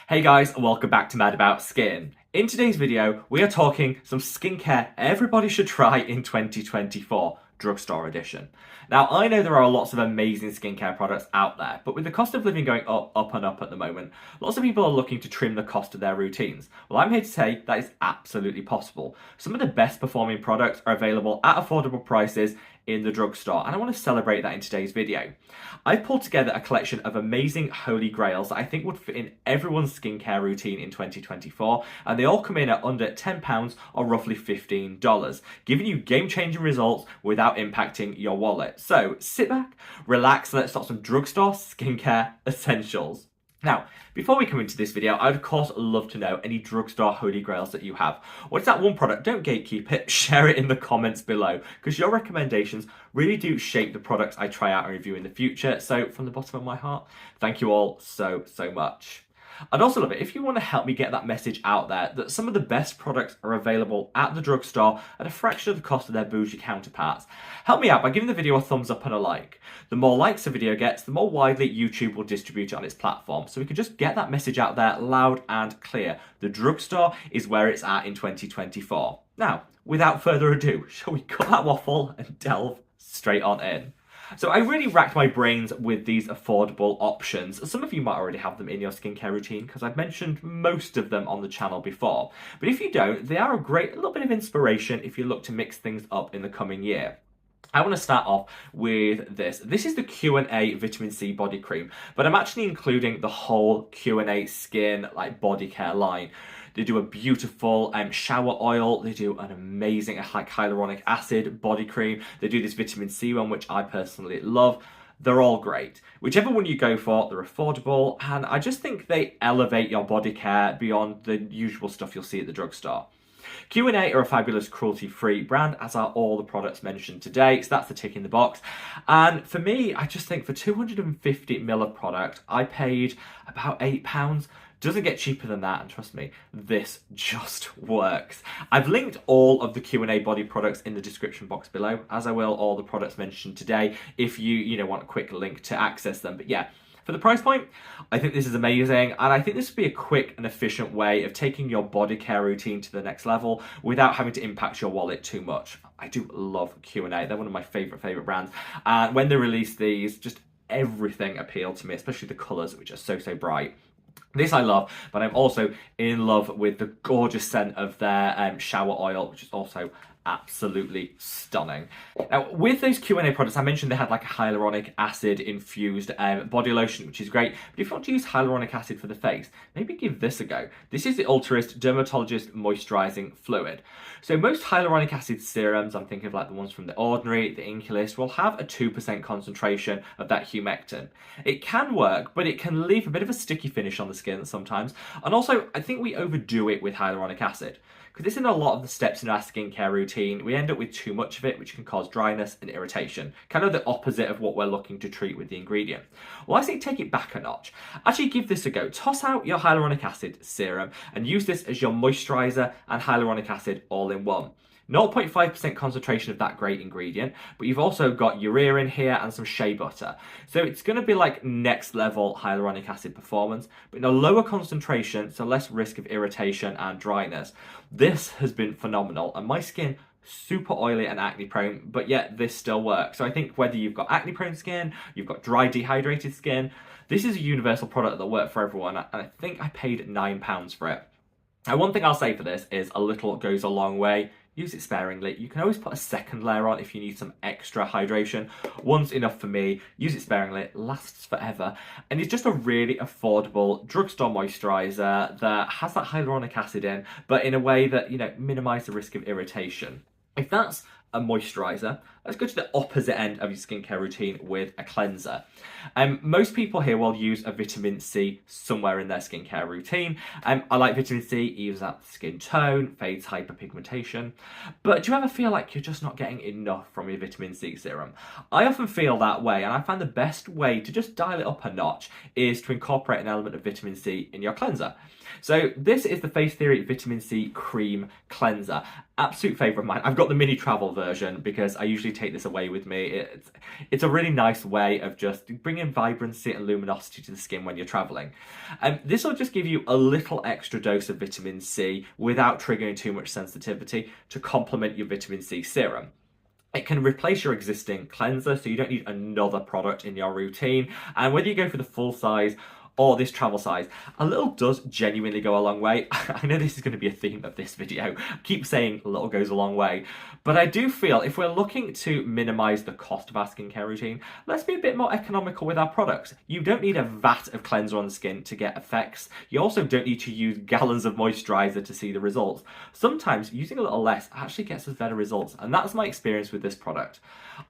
Hey guys, welcome back to Mad About Skin. In today's video, we are talking some skincare everybody should try in 2024, drugstore edition. Now, I know there are lots of amazing skincare products out there, but with the cost of living going up and up at the moment, lots of people are looking to trim the cost of their routines. Well, I'm here to say that is absolutely possible. Some of the best performing products are available at affordable prices in the drugstore, and I want to celebrate that in today's video. I've pulled together a collection of amazing holy grails that I think would fit in everyone's skincare routine in 2024, and they all come in at under £10 or roughly $15, giving you game-changing results without impacting your wallet. So sit back, relax, and let's start some drugstore skincare essentials. Now, before we come into this video, I would of course love to know any drugstore holy grails that you have. What is that one product? Don't gatekeep it, share it in the comments below, because your recommendations really do shape the products I try out and review in the future. So from the bottom of my heart, thank you all so much. I'd also love it if you want to help me get that message out there that some of the best products are available at the drugstore at a fraction of the cost of their bougie counterparts. Help me out by giving the video a thumbs up and a like. The more likes a video gets, the more widely YouTube will distribute it on its platform, so we can just get that message out there loud and clear. The drugstore is where it's at in 2024. Now, without further ado, shall we cut that waffle and delve straight on in? So I really racked my brains with these affordable options. Some of you might already have them in your skincare routine because I've mentioned most of them on the channel before. But if you don't, they are a little bit of inspiration if you look to mix things up in the coming year. I want to start off with this. This is the Q&A Vitamin C Body Cream, but I'm actually including the whole Q&A Skin body care line. They do a beautiful shower oil. They do an amazing hyaluronic acid body cream. They do this vitamin C one, which I personally love. They're all great. Whichever one you go for, they're affordable, and I just think they elevate your body care beyond the usual stuff you'll see at the drugstore. Q&A are a fabulous cruelty-free brand, as are all the products mentioned today, so that's the tick in the box. And for me, I just think for 250ml of product, I paid about £8. Doesn't get cheaper than that, and trust me, this just works. I've linked all of the Q&A body products in the description box below, as I will all the products mentioned today, if you want a quick link to access them. But yeah, for the price point, I think this is amazing, and I think this would be a quick and efficient way of taking your body care routine to the next level without having to impact your wallet too much. I do love Q&A. They're one of my favorite brands, and when they release these, just everything appealed to me, especially the colors, which are so bright. This I love, but I'm also in love with the gorgeous scent of their shower oil, which is also absolutely stunning. Now, with those Q&A products, I mentioned they had a hyaluronic acid infused body lotion, which is great. But if you want to use hyaluronic acid for the face, maybe give this a go. This is the Ultrist Dermatologist Moisturizing Fluid. So most hyaluronic acid serums, I'm thinking of the ones from The Ordinary, the Inculist, will have a 2% concentration of that humectant. It can work, but it can leave a bit of a sticky finish on the skin sometimes. And also, I think we overdo it with hyaluronic acid. Because this in a lot of the steps in our skincare routine, we end up with too much of it, which can cause dryness and irritation. Kind of the opposite of what we're looking to treat with the ingredient. Well, I say take it back a notch. Actually give this a go. Toss out your hyaluronic acid serum and use this as your moisturizer and hyaluronic acid all in one. 0.5% concentration of that great ingredient, but you've also got urea in here and some shea butter. So it's going to be next level hyaluronic acid performance, but in a lower concentration, so less risk of irritation and dryness. This has been phenomenal, and my skin super oily and acne prone, but yet this still works. So I think whether you've got acne prone skin, you've got dry dehydrated skin, this is a universal product that works for everyone, and I think I paid £9 for it. Now, one thing I'll say for this is a little goes a long way. Use it sparingly. You can always put a second layer on if you need some extra hydration. One's enough for me. Use it sparingly. It lasts forever. And it's just a really affordable drugstore moisturizer that has that hyaluronic acid in, but in a way that, minimises the risk of irritation. If that's a moisturizer, let's go to the opposite end of your skincare routine with a cleanser. Most people here will use a vitamin C somewhere in their skincare routine. I like vitamin C, it evens out the skin tone, fades hyperpigmentation. But do you ever feel like you're just not getting enough from your vitamin C serum? I often feel that way, and I find the best way to just dial it up a notch is to incorporate an element of vitamin C in your cleanser. So this is the Face Theory Vitamin C Cream Cleanser. Absolute favourite of mine. I've got the mini travel version because I usually take this away with me. It's a really nice way of just bringing vibrancy and luminosity to the skin when you're traveling. This will just give you a little extra dose of vitamin C without triggering too much sensitivity to complement your vitamin C serum. It can replace your existing cleanser, so you don't need another product in your routine. And whether you go for the full size or this travel size, a little does genuinely go a long way. I know this is going to be a theme of this video. I keep saying a little goes a long way, but I do feel if we're looking to minimize the cost of our skincare routine, let's be a bit more economical with our products. You don't need a vat of cleanser on the skin to get effects. You also don't need to use gallons of moisturizer to see the results. Sometimes using a little less actually gets us better results, and that's my experience with this product.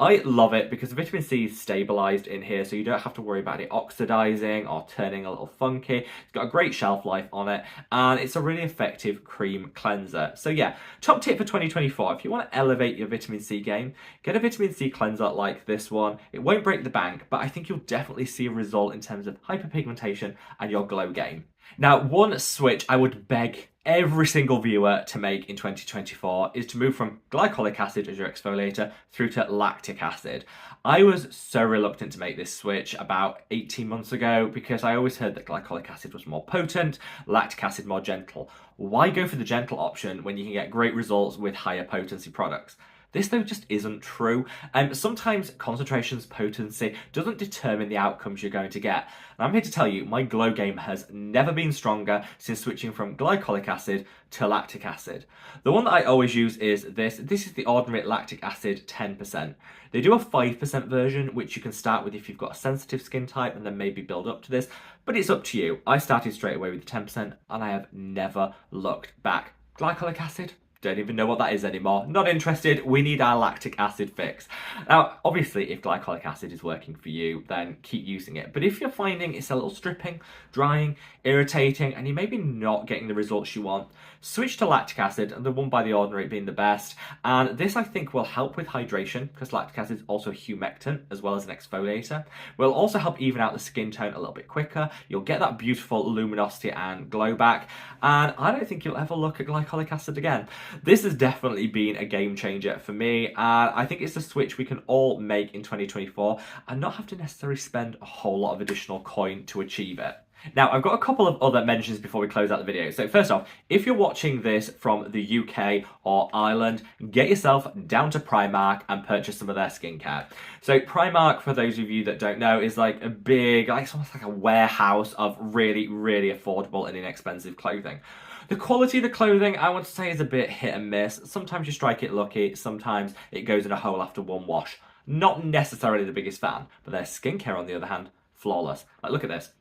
I love it because the vitamin C is stabilized in here, so you don't have to worry about it oxidizing or turning a little funky. It's got a great shelf life on it, and it's a really effective cream cleanser. So yeah, top tip for 2024, if you want to elevate your vitamin C game, get a vitamin C cleanser like this one. It won't break the bank, but I think you'll definitely see a result in terms of hyperpigmentation and your glow game. Now, one switch I would beg every single viewer to make in 2024 is to move from glycolic acid as your exfoliator through to lactic acid. I was so reluctant to make this switch about 18 months ago because I always heard that glycolic acid was more potent, lactic acid more gentle. Why go for the gentle option when you can get great results with higher potency products? This, though, just isn't true. Sometimes concentrations, potency doesn't determine the outcomes you're going to get. And I'm here to tell you, my glow game has never been stronger since switching from glycolic acid to lactic acid. The one that I always use is this. This is the ordinary lactic acid 10%. They do a 5% version, which you can start with if you've got a sensitive skin type and then maybe build up to this. But it's up to you. I started straight away with the 10% and I have never looked back. Glycolic acid? Don't even know what that is anymore. Not interested. We need our lactic acid fix. Now, obviously, if glycolic acid is working for you, then keep using it. But if you're finding it's a little stripping, drying, irritating, and you're maybe not getting the results you want, switch to lactic acid, the one by the ordinary being the best. And this, I think, will help with hydration because lactic acid is also a humectant as well as an exfoliator. Will also help even out the skin tone a little bit quicker. You'll get that beautiful luminosity and glow back. And I don't think you'll ever look at glycolic acid again. This has definitely been a game changer for me, and I think it's a switch we can all make in 2024 and not have to necessarily spend a whole lot of additional coin to achieve it. Now, I've got a couple of other mentions before we close out the video. So first off, if you're watching this from the UK or Ireland, get yourself down to Primark and purchase some of their skincare. So Primark, for those of you that don't know, is like a big, it's almost like a warehouse of really, really affordable and inexpensive clothing. The quality of the clothing, I want to say, is a bit hit and miss. Sometimes you strike it lucky, sometimes it goes in a hole after one wash. Not necessarily the biggest fan, but their skincare, on the other hand, flawless. Like, look at this.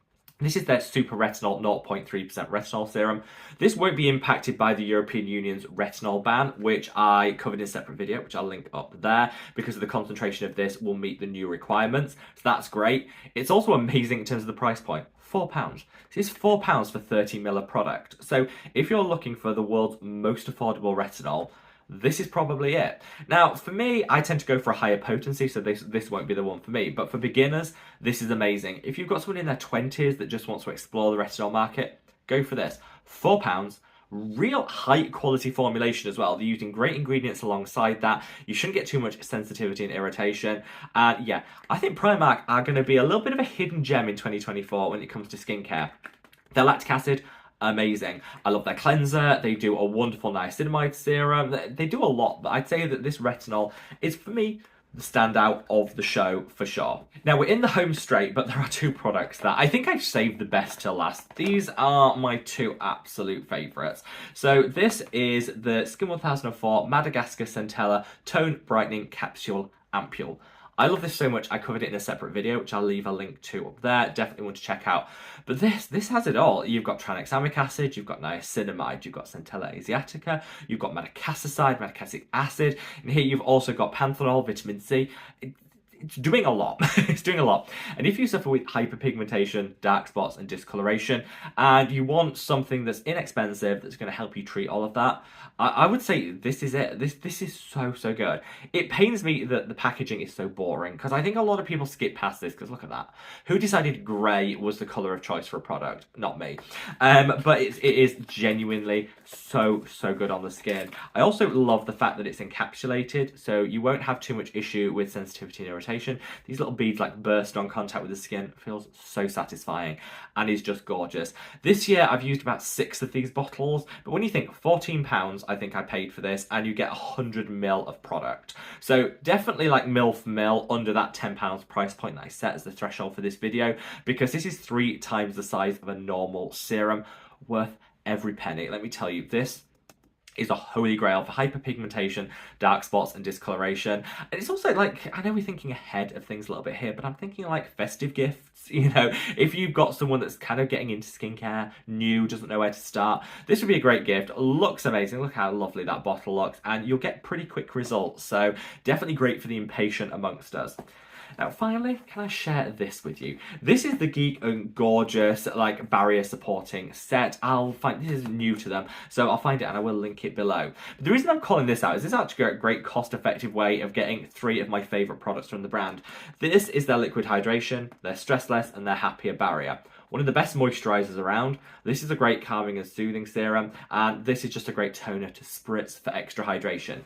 This is their Super Retinol 0.3% retinol serum. This won't be impacted by the European Union's retinol ban, which I covered in a separate video, which I'll link up there, because of the concentration of this will meet the new requirements. So that's great. It's also amazing in terms of the price point. £4. This is £4 for 30ml of product. So if you're looking for the world's most affordable retinol, this is probably it. Now, for me, I tend to go for a higher potency, so this won't be the one for me. But for beginners, this is amazing. If you've got someone in their 20s that just wants to explore the retinol market, go for this. £4, real high quality formulation as well. They're using great ingredients alongside that. You shouldn't get too much sensitivity and irritation. And yeah, I think Primark are going to be a little bit of a hidden gem in 2024 when it comes to skincare. Their lactic acid, amazing. I love their cleanser. They do a wonderful niacinamide serum. They do a lot, but I'd say that this retinol is, for me, the standout of the show for sure. Now, we're in the home straight, but there are two products that I think I've saved the best till last. These are my two absolute favourites. So this is the Skin 1004 Madagascar Centella Tone Brightening Capsule Ampule. I love this so much, I covered it in a separate video, which I'll leave a link to up there. Definitely want to check out. But this has it all. You've got tranexamic acid, you've got niacinamide, you've got Centella asiatica, you've got madecassoside, madecassic acid, and here you've also got panthenol, vitamin C. it's doing a lot. It's doing a lot. And if you suffer with hyperpigmentation, dark spots, and discoloration, and you want something that's inexpensive that's going to help you treat all of that, I would say this is it. This is so good. It pains me that the packaging is so boring, because I think a lot of people skip past this, because look at that. Who decided grey was the colour of choice for a product? Not me. But it is genuinely so good on the skin. I also love the fact that it's encapsulated, so you won't have too much issue with sensitivity and irritation. These little beads like burst on contact with the skin. Feels so satisfying and is just gorgeous. This year I've used about 6 of these bottles, but when you think £14 I think I paid for this, and you get 100ml of product. So definitely like mil for mil under that £10 price point that I set as the threshold for this video, because this is 3 times the size of a normal serum, worth every penny. Let me tell you, this is a holy grail for hyperpigmentation, dark spots, and discoloration. And it's also like, I know we're thinking ahead of things a little bit here, but I'm thinking like festive gifts, you know, if you've got someone that's kind of getting into skincare, new, doesn't know where to start, this would be a great gift. Looks amazing. Look how lovely that bottle looks, and you'll get pretty quick results. So definitely great for the impatient amongst us. Now, finally, can I share this with you? This is the Geek and gorgeous, like, barrier supporting set. This is new to them, so I'll find it and I will link it below. But the reason I'm calling this out is this is actually a great cost-effective way of getting 3 of my favourite products from the brand. This is their liquid hydration, their stressless, and their happier barrier. One of the best moisturisers around. This is a great calming and soothing serum, and this is just a great toner to spritz for extra hydration.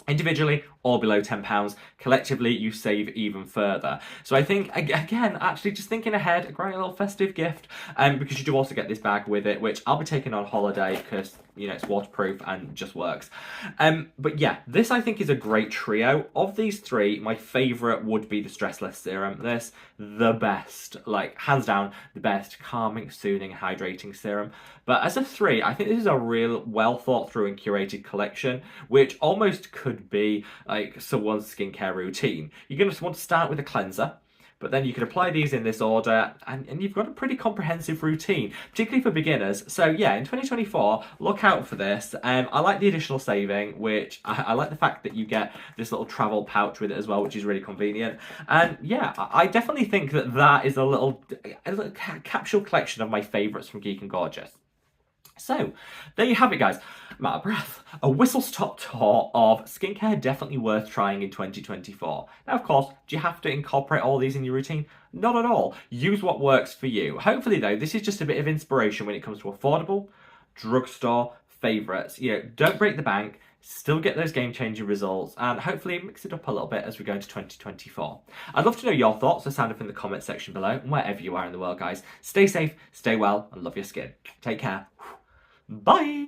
Individually, all below £10. Collectively, you save even further. So I think, again, actually just thinking ahead, a great little festive gift, because you do also get this bag with it, which I'll be taking on holiday because, you know, it's waterproof and just works. But yeah, this I think is a great trio. Of these 3, my favourite would be the Stressless Serum. This, the best, like, hands down, the best calming, soothing, hydrating serum. But as a 3, I think this is a real well thought through and curated collection, which almost could be like someone's skincare routine. You're going to want to start with a cleanser, but then you can apply these in this order, and you've got a pretty comprehensive routine, particularly for beginners. So yeah, in 2024, look out for this. I like the additional saving, which I like the fact that you get this little travel pouch with it as well, which is really convenient. And yeah, I definitely think that is a little capsule collection of my favourites from Geek and Gorgeous. So, there you have it, guys. I'm out of breath. A whistle-stop tour of skincare definitely worth trying in 2024. Now, of course, do you have to incorporate all these in your routine? Not at all. Use what works for you. Hopefully, though, this is just a bit of inspiration when it comes to affordable, drugstore favourites. You know, don't break the bank. Still get those game-changing results, and hopefully mix it up a little bit as we go into 2024. I'd love to know your thoughts, so sound off in the comment section below, and wherever you are in the world, guys. Stay safe, stay well, and love your skin. Take care. Bye!